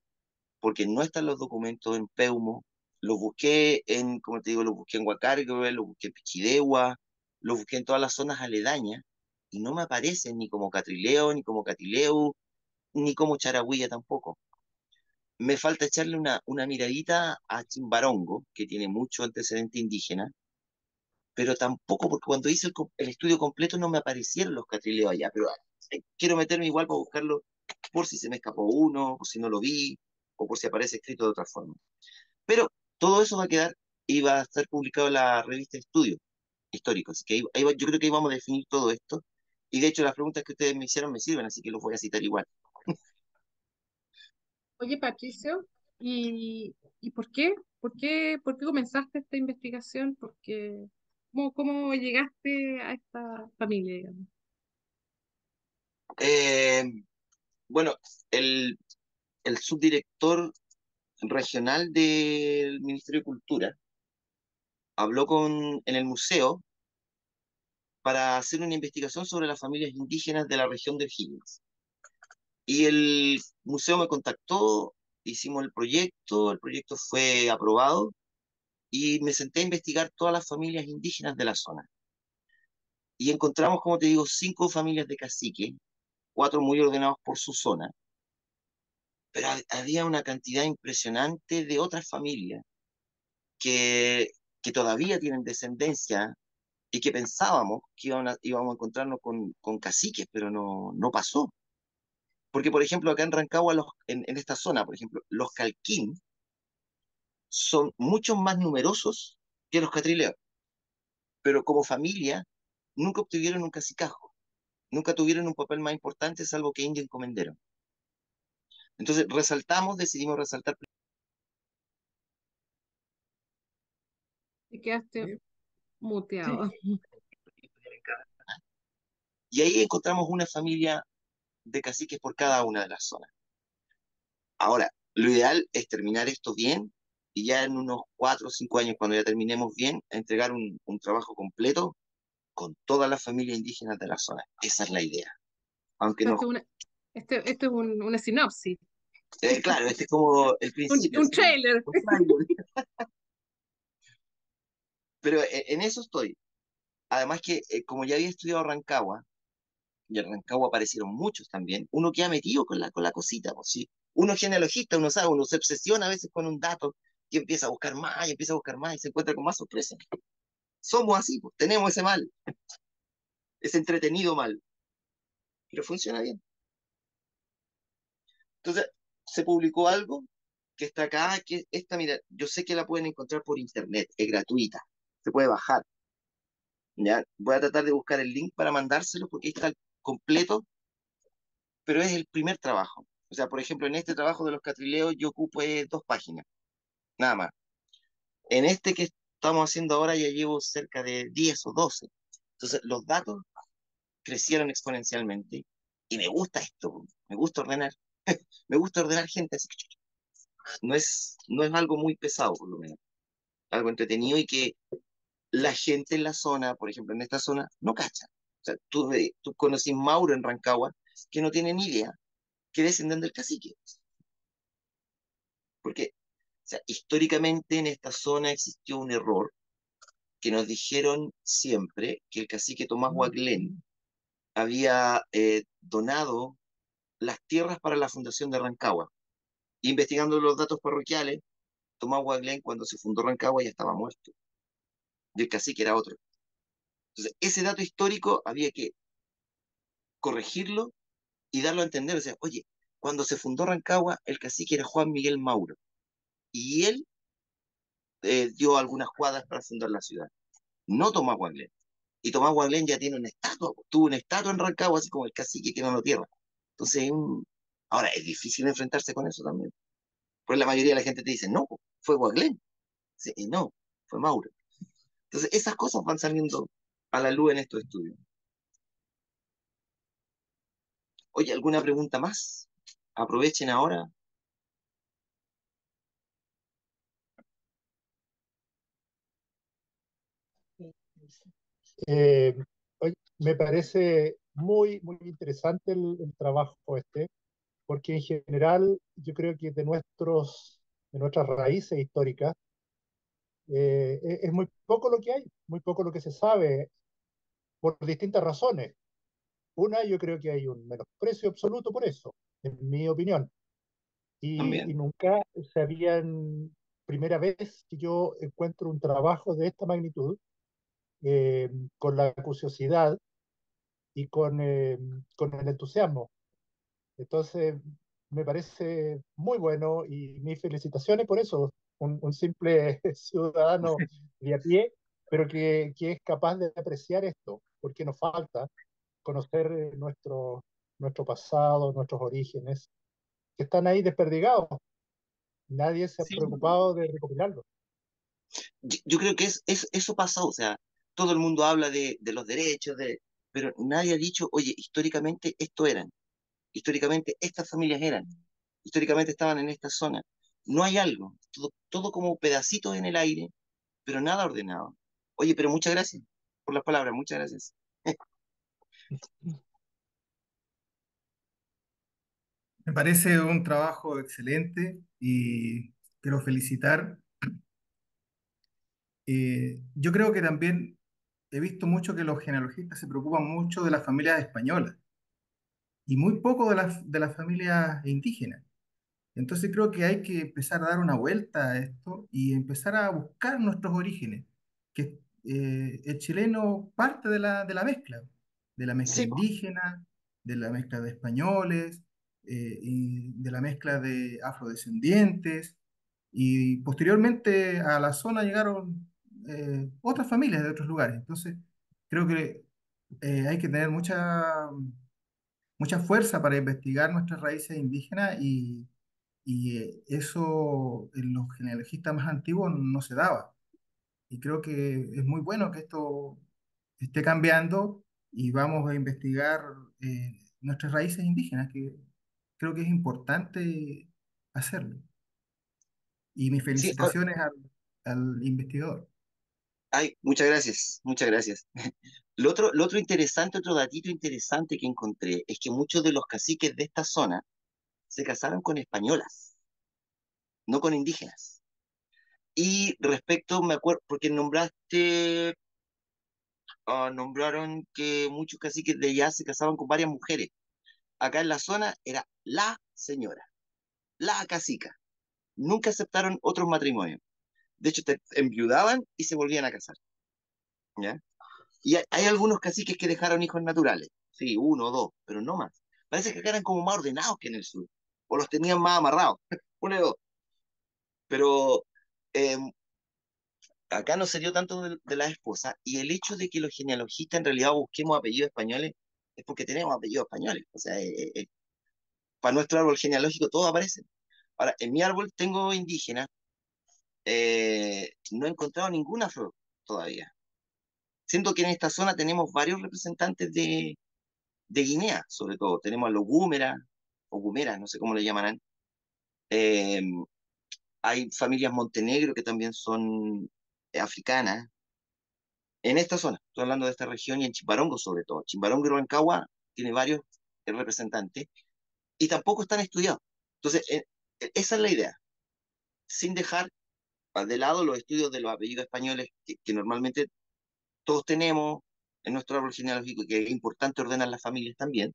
porque no están los documentos en Peumo. Los busqué en, como te digo, los busqué en Huacargüe, los busqué en Pichidegua, los busqué en todas las zonas aledañas y no me aparecen ni como Catrileo, ni como Catileu, ni como Charagüilla tampoco. Me falta echarle una miradita a Chimbarongo, que tiene mucho antecedente indígena, pero tampoco, porque cuando hice el estudio completo no me aparecieron los catrileos allá, pero quiero meterme igual para buscarlo por si se me escapó uno, por si no lo vi, o por si aparece escrito de otra forma. Pero todo eso va a quedar y va a estar publicado en la revista Estudios Históricos, así que yo creo que ahí vamos a definir todo esto, y de hecho las preguntas que ustedes me hicieron me sirven, así que los voy a citar igual. Oye, Patricio, ¿y por qué? ¿Por qué comenzaste esta investigación? ¿Cómo llegaste a esta familia, digamos? Eh, bueno, el, el subdirector regional del Ministerio de Cultura habló en el museo para hacer una investigación sobre las familias indígenas de la región de O'Higgins. Y el museo me contactó, hicimos el proyecto fue aprobado y me senté a investigar todas las familias indígenas de la zona. Y encontramos, como te digo, 5 familias de cacique, 4 muy ordenados por su zona, pero había una cantidad impresionante de otras familias que, que todavía tienen descendencia y que pensábamos que íbamos a encontrarnos con caciques, pero no pasó. Porque, por ejemplo, acá en Rancagua, en esta zona, por ejemplo, los calquín son mucho más numerosos que los catrileos, pero como familia nunca obtuvieron un cacicajo, nunca tuvieron un papel más importante salvo que indio encomendero. Entonces decidimos resaltar. Te quedaste Sí. muteado. Y ahí encontramos una familia de caciques por cada una de las zonas. Ahora, lo ideal es terminar esto bien y ya en unos 4 o 5 años, cuando ya terminemos bien, entregar un trabajo completo con todas las familias indígenas de la zona. Esa es la idea. Aunque Esto no, es esto es una sinopsis, claro, este es como el principio, un así, trailer. un tráiler. Pero en eso estoy. Además que, como ya había estudiado Rancagua, y en Rancagua aparecieron muchos también, uno queda metido con la cosita, pues sí. Uno es genealogista, uno sabe, uno se obsesiona a veces con un dato y empieza a buscar más, y empieza a buscar más, y se encuentra con más sorpresas. Somos así, pues, tenemos ese mal, ese entretenido mal, pero funciona bien. Entonces, se publicó algo que está acá, que esta, mira, yo sé que la pueden encontrar por internet, es gratuita, se puede bajar, ¿ya? Voy a tratar de buscar el link para mandárselo porque ahí está el completo, pero es el primer trabajo. O sea, por ejemplo, en este trabajo de los catrileos yo ocupo 2 páginas, nada más. En este que estamos haciendo ahora ya llevo cerca de 10 o 12. Entonces, los datos crecieron exponencialmente y me gusta esto, me gusta ordenar, me gusta ordenar gente, así que no es algo muy pesado, por lo menos, algo entretenido y que la gente en la zona, por ejemplo, en esta zona, no cacha. O sea, tú conoces Mauro en Rancagua, que no tiene ni idea que descienden del cacique. Porque, o sea, históricamente en esta zona existió un error que nos dijeron siempre que el cacique Tomás Guaglén había donado las tierras para la fundación de Rancagua. Investigando los datos parroquiales, Tomás Guaglén, cuando se fundó Rancagua, ya estaba muerto. Y el cacique era otro. Entonces, ese dato histórico había que corregirlo y darlo a entender. O sea, oye, cuando se fundó Rancagua, el cacique era Juan Miguel Mauro. Y él dio algunas cuadras para fundar la ciudad. No Tomás Guaglén. Y Tomás Guaglén ya tiene una estatua, tuvo una estatua en Rancagua, así como el cacique que no lo tierra. Entonces, ahora es difícil enfrentarse con eso también. Pues la mayoría de la gente te dice, no, fue Guaglén. Sí, y no, fue Mauro. Entonces, esas cosas van saliendo a la luz en estos estudios. Oye, ¿alguna pregunta más? Aprovechen ahora. Eh, oye, me parece muy interesante el trabajo este, porque en general yo creo que de nuestras raíces históricas, es muy poco lo que hay, muy poco lo que se sabe por distintas razones. Una, yo creo que hay un menosprecio absoluto por eso, en mi opinión. Y También. nunca se habían, primera vez que yo encuentro un trabajo de esta magnitud, con la curiosidad y con el entusiasmo. Entonces, me parece muy bueno y mis felicitaciones por eso. Un simple ciudadano de a pie, pero que es capaz de apreciar esto, porque nos falta conocer nuestro pasado, nuestros orígenes, que están ahí desperdigados. Nadie se ha Sí. preocupado de recopilarlos. Yo creo que eso pasó, o sea, todo el mundo habla de los derechos, pero nadie ha dicho, oye, históricamente esto eran, históricamente estas familias eran, históricamente estaban en esta zona. No hay algo, todo como pedacitos en el aire, pero nada ordenado. Oye, pero muchas gracias por las palabras, muchas gracias. Me parece un trabajo excelente y quiero felicitar. Yo creo que también he visto mucho que los genealogistas se preocupan mucho de las familias españolas y muy poco de las familias indígenas. Entonces creo que hay que empezar a dar una vuelta a esto y empezar a buscar nuestros orígenes, que el chileno parte de la mezcla Sí, po. indígena, de la mezcla de españoles, y de la mezcla de afrodescendientes, y posteriormente a la zona llegaron otras familias de otros lugares. Entonces creo que hay que tener mucha fuerza para investigar nuestras raíces indígenas y eso en los genealogistas más antiguos no se daba. Y creo que es muy bueno que esto esté cambiando y vamos a investigar nuestras raíces indígenas, que creo que es importante hacerlo. Y mis Sí, ahora, felicitaciones al investigador. ay, muchas gracias, muchas gracias. Lo otro interesante, otro datito interesante que encontré es que muchos de los caciques de esta zona se casaron con españolas, no con indígenas. Y respecto, me acuerdo, porque nombraron que muchos caciques de allá se casaban con varias mujeres. Acá en la zona era la señora, la cacica. Nunca aceptaron otros matrimonios. De hecho, te enviudaban y se volvían a casar. ¿Ya? Y hay algunos caciques que dejaron hijos naturales. Sí, uno o dos, pero no más. Parece que acá eran como más ordenados que en el sur. O los tenían más amarrados. Uno de dos. Pero eh, acá no se dio tanto de la esposa. Y el hecho de que los genealogistas en realidad busquemos apellidos españoles es porque tenemos apellidos españoles. O sea, para nuestro árbol genealógico todos aparecen. Ahora, en mi árbol tengo indígenas. No he encontrado ningún afro todavía. Siento que en esta zona tenemos varios representantes de Guinea, sobre todo. Tenemos a los Gúmera, o Gumeras, no sé cómo le llamarán. Eh, Hay familias Montenegro que también son africanas. En esta zona, estoy hablando de esta región y en Chimbarongo sobre todo. Chimbarongo y Rancagua tiene varios representantes y tampoco están estudiados. Entonces, esa es la idea, sin dejar de lado los estudios de los apellidos españoles que normalmente todos tenemos en nuestro árbol genealógico, que es importante ordenar las familias también,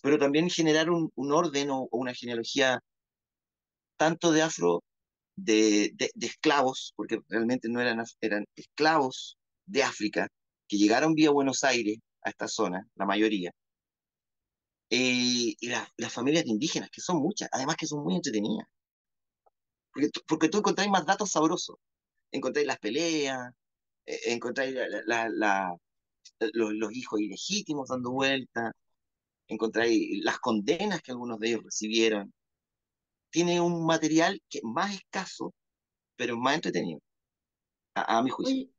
pero también generar un orden o una genealogía tanto de afro, de esclavos, porque realmente no eran esclavos de África, que llegaron vía Buenos Aires a esta zona, la mayoría, y las familias de indígenas, que son muchas, además que son muy entretenidas, porque tú encontráis más datos sabrosos, encontráis las peleas, encontráis los hijos ilegítimos dando vueltas, encontráis las condenas que algunos de ellos recibieron. Tiene un material que es más escaso, pero es más entretenido, a mi juicio. Oye,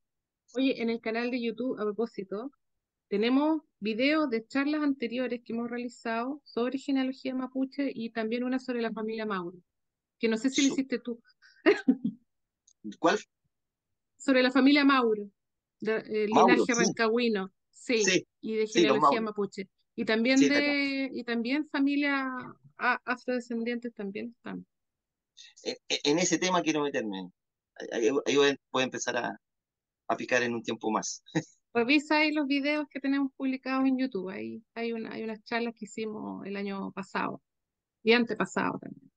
oye, en el canal de YouTube, a propósito, tenemos videos de charlas anteriores que hemos realizado sobre genealogía mapuche y también una sobre la familia Mauro, que no sé si lo Su- hiciste tú, ¿Cuál? sobre la familia Mauro. Mauro, linaje sí, rancagüino, sí, sí, y de sí, los genealogía Mauro, mapuche. sí, de acá. Y también familia afrodescendientes también están. En ese tema quiero meterme. Ahí voy a empezar a picar en un tiempo más. Revisa ahí los videos que tenemos publicados en YouTube. Ahí hay unas charlas que hicimos el año pasado y antepasado también.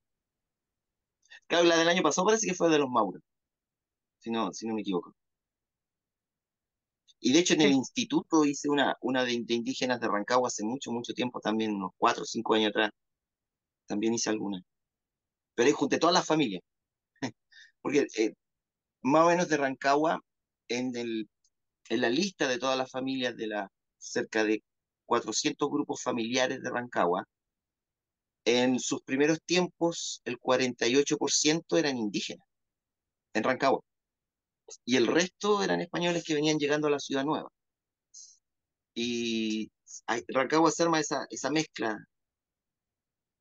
Claro, la del año pasado parece que fue de los Mauro, si no me equivoco. Y de hecho en el Sí. instituto hice una de indígenas de Rancagua hace mucho, mucho tiempo, también unos 4 o 5 años atrás, también hice alguna. Pero ahí junté todas las familias, porque más o menos de Rancagua, en en la lista de todas las familias de la cerca de 400 grupos familiares de Rancagua, en sus primeros tiempos el 48% eran indígenas en Rancagua, y el resto eran españoles que venían llegando a la ciudad nueva. Y Rancagua se arma esa mezcla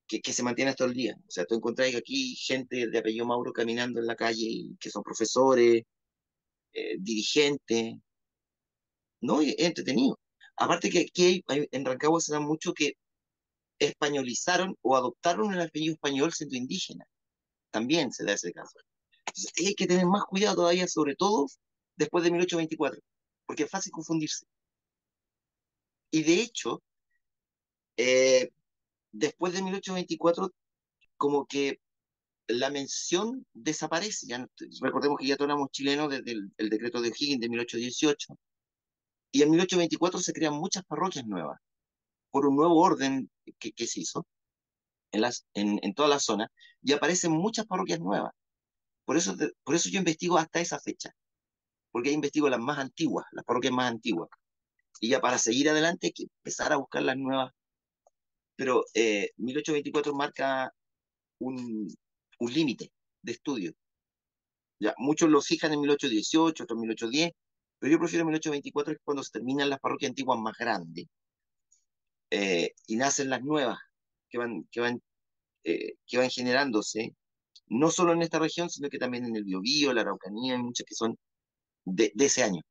que se mantiene hasta el día. O sea, tú encontrás aquí gente de apellido Mauro caminando en la calle y que son profesores, dirigentes, ¿no? Y es entretenido. Aparte que aquí en Rancagua se da mucho que españolizaron o adoptaron el apellido español siendo indígena. También se da ese caso. Entonces, hay que tener más cuidado todavía, sobre todo después de 1824, porque es fácil confundirse. Y de hecho, eh, después de 1824, como que la mención desaparece. Recordemos que ya todos éramos chilenos desde el decreto de O'Higgins de 1818, y en 1824 se crean muchas parroquias nuevas por un nuevo orden que se hizo en toda la zona, y aparecen muchas parroquias nuevas. Por eso yo investigo hasta esa fecha, porque ahí investigo las más antiguas, las parroquias más antiguas. Y ya para seguir adelante hay que empezar a buscar las nuevas. Pero 1824 marca un, un límite de estudio. Ya, muchos lo fijan en 1818, otros en 1810, pero yo prefiero 1824, que es cuando se terminan las parroquias antiguas más grandes, y nacen las nuevas que van generándose, no solo en esta región, sino que también en el Biobío, la Araucanía, hay muchas que son de ese año.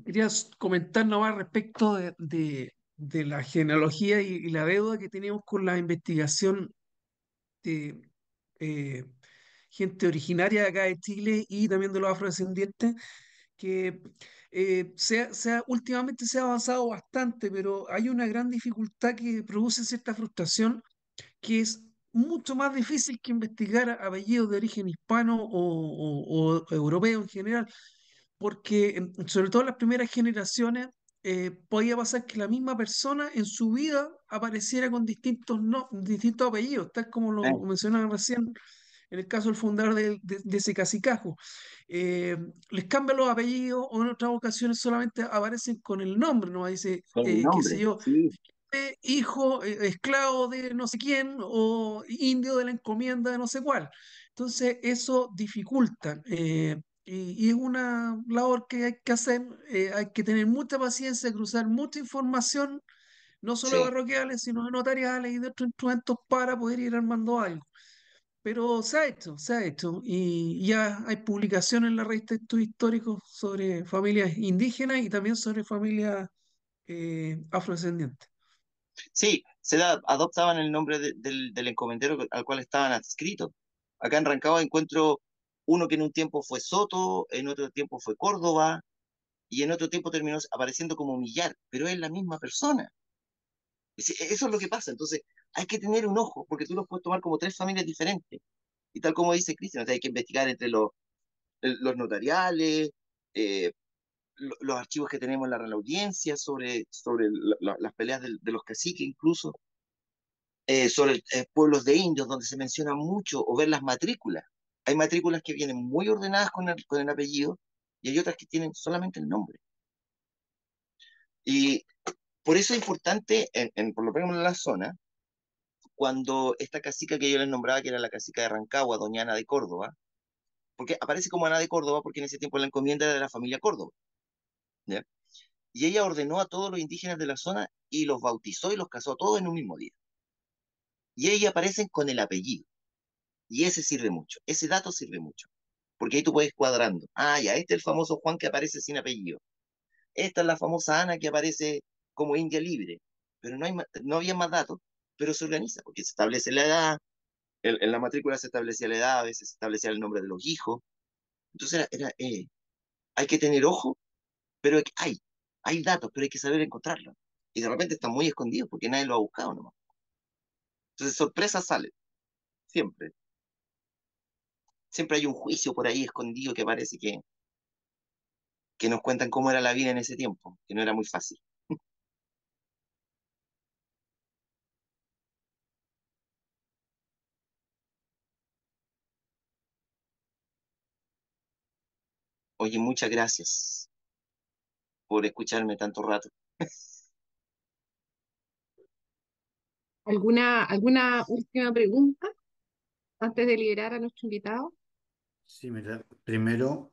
Quería comentar nomás respecto de la genealogía y la deuda que teníamos con la investigación de eh, gente originaria de acá de Chile y también de los afrodescendientes, que últimamente se ha avanzado bastante, pero hay una gran dificultad que produce cierta frustración, que es mucho más difícil que investigar apellidos de origen hispano o europeo en general, porque sobre todo en las primeras generaciones podía pasar que la misma persona en su vida apareciera con distintos, no, distintos apellidos, tal como lo Eh, mencionaba recién en el caso del fundador de ese cacicajo. Eh, Les cambian los apellidos o en otras ocasiones solamente aparecen con el nombre, ¿no? Dice, con el qué sé nombre, yo, sí, hijo, esclavo de no sé quién o indio de la encomienda de no sé cuál. Entonces, eso dificulta. Y es una labor que hay que hacer, hay que tener mucha paciencia, cruzar mucha información, no solo de sí. parroquiales, sino de notariales y de otros instrumentos para poder ir armando algo. Pero se ha hecho, se ha hecho. Y ya hay publicaciones en la revista de Estudios Históricos sobre familias indígenas y también sobre familias afrodescendientes. Sí, adoptaban el nombre del encomendero al cual estaban adscritos. Acá en Rancagua encuentro uno que en un tiempo fue Soto, en otro tiempo fue Córdoba, y en otro tiempo terminó apareciendo como Millar, pero es la misma persona. Eso es lo que pasa. Entonces, hay que tener un ojo, porque tú los puedes tomar como tres familias diferentes. Y tal como dice Cristian, o sea, hay que investigar entre los notariales, eh, los archivos que tenemos en la Real Audiencia sobre las peleas de los caciques incluso, sobre pueblos de indios donde se menciona mucho, o ver las matrículas. Hay matrículas que vienen muy ordenadas con el apellido, y hay otras que tienen solamente el nombre. Y por eso es importante, por lo menos en la zona, cuando esta cacica que yo les nombraba, que era la cacica de Rancagua, doña Ana de Córdoba, porque aparece como Ana de Córdoba porque en ese tiempo la encomienda era de la familia Córdoba, ¿ya? Y ella ordenó a todos los indígenas de la zona y los bautizó y los casó a todos en un mismo día. y ahí aparecen con el apellido. Y ese sirve mucho, ese dato sirve mucho, porque ahí tú puedes cuadrando. Ah, ya, este es el famoso Juan que aparece sin apellido. Esta es la famosa Ana que aparece como India libre. Pero no había más datos, pero se organiza, porque se establece la edad, en la matrícula se establecía la edad, a veces se establecía el nombre de los hijos. Entonces hay que tener ojo, pero hay datos, pero hay que saber encontrarlos. Y de repente están muy escondidos porque nadie lo ha buscado nomás. Entonces sorpresas salen, siempre. Siempre hay un juicio por ahí escondido que parece que nos cuentan cómo era la vida en ese tiempo, que no era muy fácil. Oye, muchas gracias por escucharme tanto rato. ¿Alguna última pregunta antes de liberar a nuestro invitado? Sí, mira, primero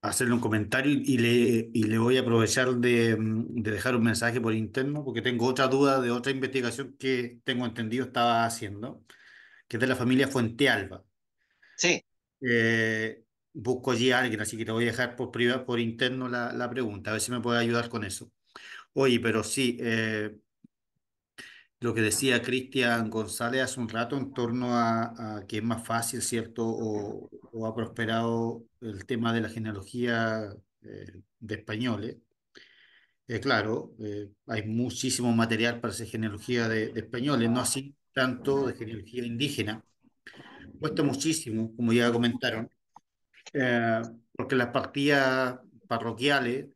hacerle un comentario y le voy a aprovechar de dejar un mensaje por interno porque tengo otra duda de otra investigación que tengo entendido estaba haciendo, que es de la familia Fuentealba. Sí, Busco allí a alguien, así que te voy a dejar por privado, por interno la pregunta, a ver si me puede ayudar con eso. Oye, pero sí, lo que decía Cristian González hace un rato en torno a que es más fácil, ¿cierto? O ha prosperado el tema de la genealogía de españoles. Claro, hay muchísimo material para hacer genealogía de españoles, no así tanto de genealogía indígena. Cuesta muchísimo, como ya comentaron, porque las partidas parroquiales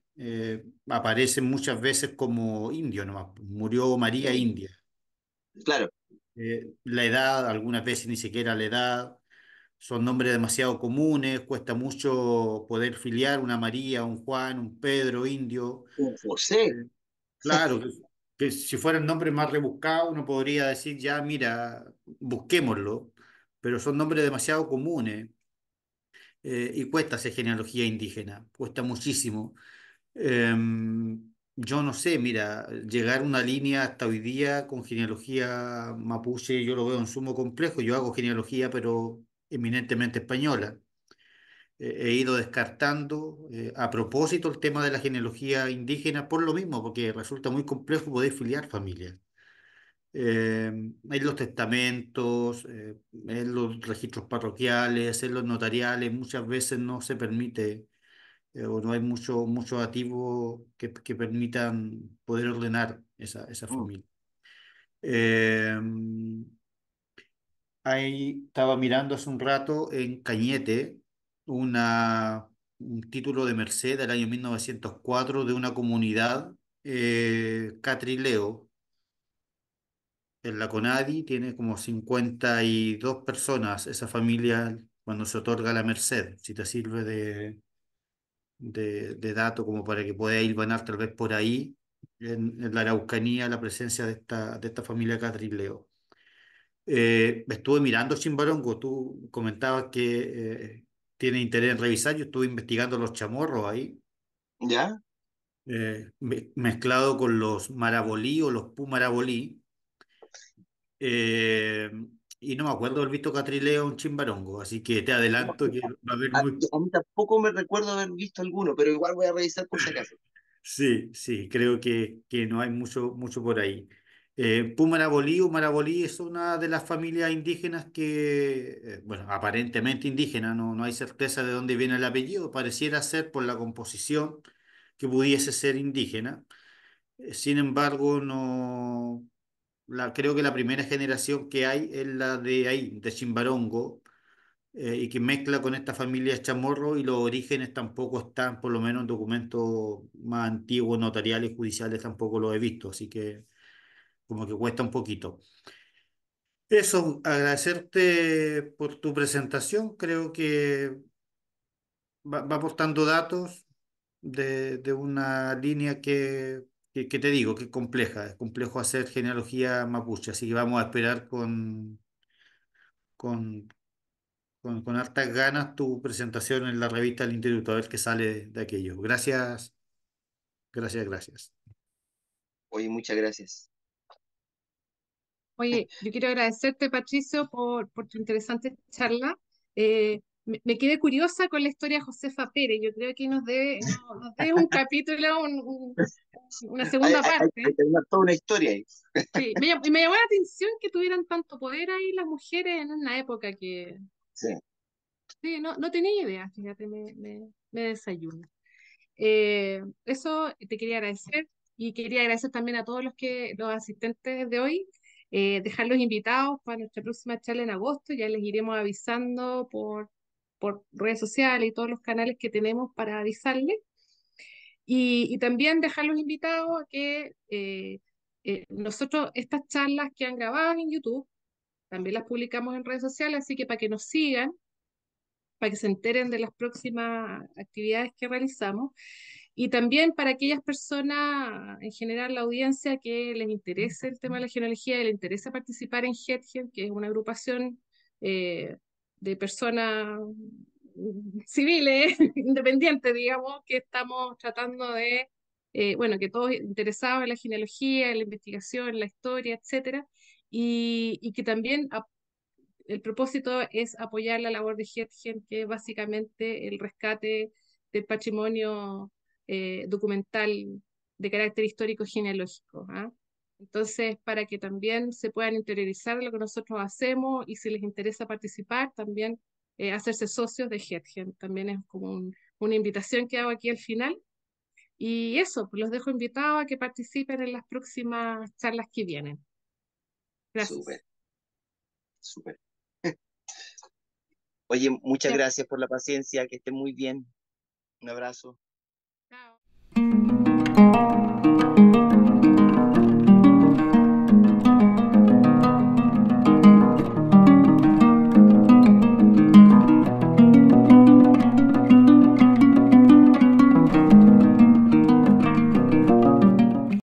aparecen muchas veces como indio nomás. Murió María India. claro. La edad, algunas veces ni siquiera la edad, son nombres demasiado comunes, cuesta mucho poder filiar una María, un Juan, un Pedro, indio. Un José. Claro, que si fueran nombres más rebuscados, uno podría decir ya, mira, busquémoslo, pero son nombres demasiado comunes y cuesta hacer genealogía indígena, cuesta muchísimo. Eh, yo no sé, mira, llegar a una línea hasta hoy día con genealogía mapuche, yo lo veo en sumo complejo. Yo hago genealogía, pero eminentemente española. He ido descartando a propósito el tema de la genealogía indígena por lo mismo, porque resulta muy complejo poder filiar familias. En los testamentos, en los registros parroquiales, en los notariales, muchas veces no se permite o no hay muchos activos que permitan poder ordenar esa Mm. familia. Eh, Ahí estaba mirando hace un rato en Cañete un título de Merced del año 1904 de una comunidad Catrileo. En la CONADI tiene como 52 personas esa familia cuando se otorga la Merced, si te sirve de dato como para que pueda ir ganar tal vez por ahí en la Araucanía la presencia de esta familia Catrileo. Estuve mirando Chimbarongo, tú comentabas que tiene interés en revisar, yo estuve investigando los chamorros ahí, ¿Ya? mezclado con los marabolí o los pumarabolí, eh, y no me acuerdo haber visto Catrileo en Chimbarongo, así que te No, adelanto que va a haber muy. a mí tampoco me recuerdo haber visto alguno, pero igual voy a revisar por si acaso. Sí, sí, creo que no hay mucho por ahí. Pumarabolí o Marabolí es una de las familias indígenas que, bueno, aparentemente indígena, no hay certeza de dónde viene el apellido, pareciera ser por la composición que pudiese ser indígena. Sin embargo, no, creo que la primera generación que hay es la de ahí, de Chimbarongo, y que mezcla con esta familia Chamorro y los orígenes tampoco están, por lo menos en documentos más antiguos, notariales, judiciales, tampoco los he visto, así que como que cuesta un poquito. Eso, agradecerte por tu presentación, creo que va aportando datos de una línea que te digo, que es complejo hacer genealogía mapuche, así que vamos a esperar con, con hartas ganas tu presentación en la revista del Instituto, a ver qué sale de aquello. Gracias, gracias. Oye, muchas gracias. Oye, yo quiero agradecerte, Patricio, por tu interesante charla. Me quedé curiosa con la historia de Josefa Pérez. Yo creo que nos debe un capítulo, una segunda Hay parte. que armar toda una historia ahí. Sí, y me llamó la atención que tuvieran tanto poder ahí las mujeres en una época que, Sí, sí, no tenía idea, fíjate, me desayuno. Eso te quería agradecer y quería agradecer también a todos los asistentes de hoy, dejarlos invitados para nuestra próxima charla en agosto, ya les iremos avisando por redes sociales y todos los canales que tenemos para avisarles. Y también dejarlos invitados a que nosotros estas charlas quedan grabadas en YouTube, también las publicamos en redes sociales, así que para que nos sigan, para que se enteren de las próximas actividades que realizamos y también para aquellas personas, en general la audiencia, que les interese el tema de la genealogía y les interesa participar en GETGEN, que es una agrupación de personas civiles, independientes, digamos, que estamos tratando de, bueno, que todos interesados en la genealogía, en la investigación, en la historia, etcétera, y que también el propósito es apoyar la labor de GETGEN, que es básicamente el rescate del patrimonio documental de carácter histórico genealógico. ¿Ah? Entonces, para que también se puedan interiorizar lo que nosotros hacemos y si les interesa participar, también hacerse socios de GETGEN. También es como una invitación que hago aquí al final. Y eso, pues los dejo invitados a que participen en las próximas charlas que vienen. súper, Gracias. súper. Oye, muchas Ya. gracias por la paciencia, que estén muy bien. Un abrazo. Chao.